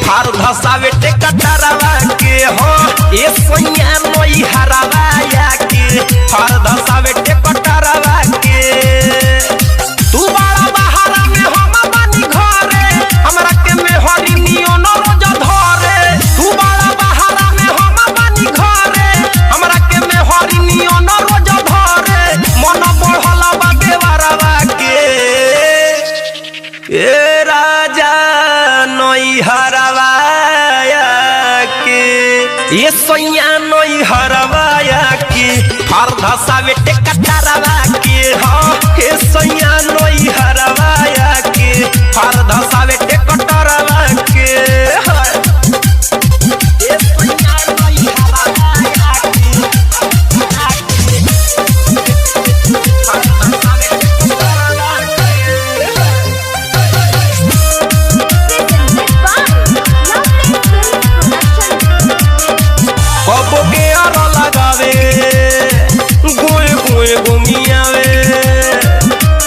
हर धसावे टेकटरवा के हो ए सोनिया नई हरवाया के हर धसावे टेकटरवा के तू बड़ा बहारा में हम बानी घरे हमरा के में हरी नियो न रोज धरे तू बड़ा बहारा में हम बानी घरे हमरा के में हरी नियो न रोज धरे मन बढ़ला बा देवरवा के ए राजा नई हरवाया के ये सोनिया नई हरवाया के हर धसावे टेकटरवा के हो ए सोनिया नई हरवाया के हर धसावे टेकटरवा के ए सोनिया नई हरवाया के हर धसावे टेकटरवा कबो के आर लगावे गोए गोए गोमियावे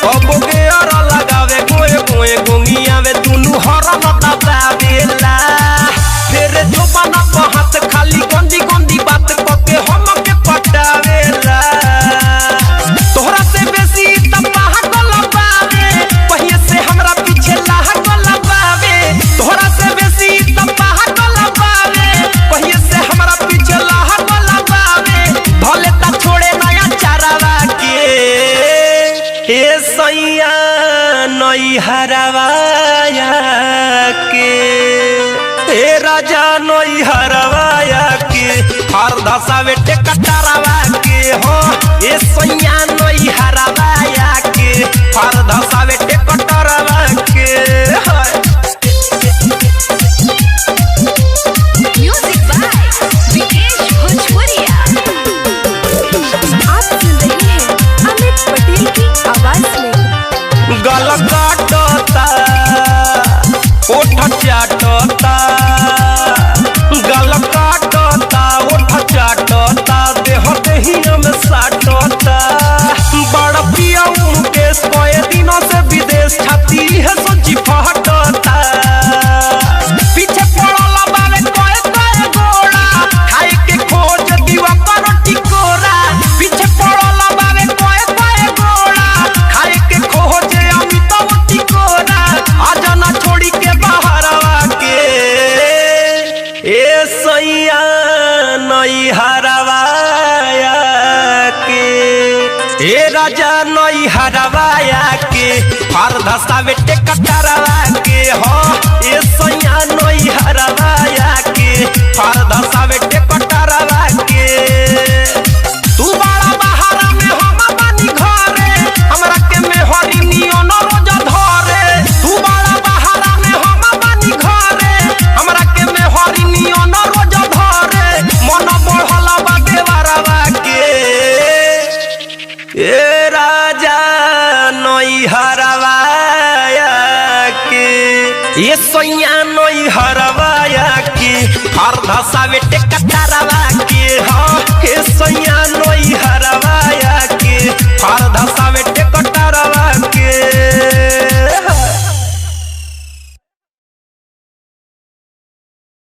कबो के आर लगावे गोए गोए गोमियावे दुनु हरन दबावेला फिर जो बना हाथ खाली गंदी गंदी बात कके हम के पटावेला तोहरा से बेसी तपा गलबावे पहिए से हमरा पीछे लाह गलबावे तोहरा से बेसी तपा गलबावे पहिए से हमरा पीछे लाह गलबावे भले ता छोड़े नया चारावा के ए सैया नई हरवाया के ए राजा नई हरवाया के हर धसावे टेकटरवा के हो ए सैया नई हरवाया के हर धसावे टेकटरवा के म्यूजिक बाय विकेश भोजपुरिया। आप सुन रहे हैं अमित पटेल की आवाज में। गल काटता ओठ चाटता गल काटता ओठ चाटता देह देहिया में साटता बड़ पिया मुकेश कए दिनों से विदेश छाती है सोची फटता पीछे पड़ल बावे कए कए गोड़ा खाए के खोज दीवा पर टिकोरा पीछे पड़ल बावे कए कए गोड़ा खाए के खोज अमित टिकोरा आज ना छोड़ी के बाहरवा के ए सैया नई हरवाया के ए राजा नई हरवाया के हर धसावे टेकटरवा के हो ए सैया नई हरवाया के हर धसावे टेकटरवा के तू बड़ा बहारा में हम बानी घरे हमरा के में हरी नियो न रोज धरे तू बड़ा बहारा में हम बानी घरे हमरा के में हरी नियो न रोज धरे मन बढ़ला बा देवरवा के ए राजा नई हरवाया के ये सोनिया नई हरवाया के हर धसावे टेकटरवा के हो ए सोनिया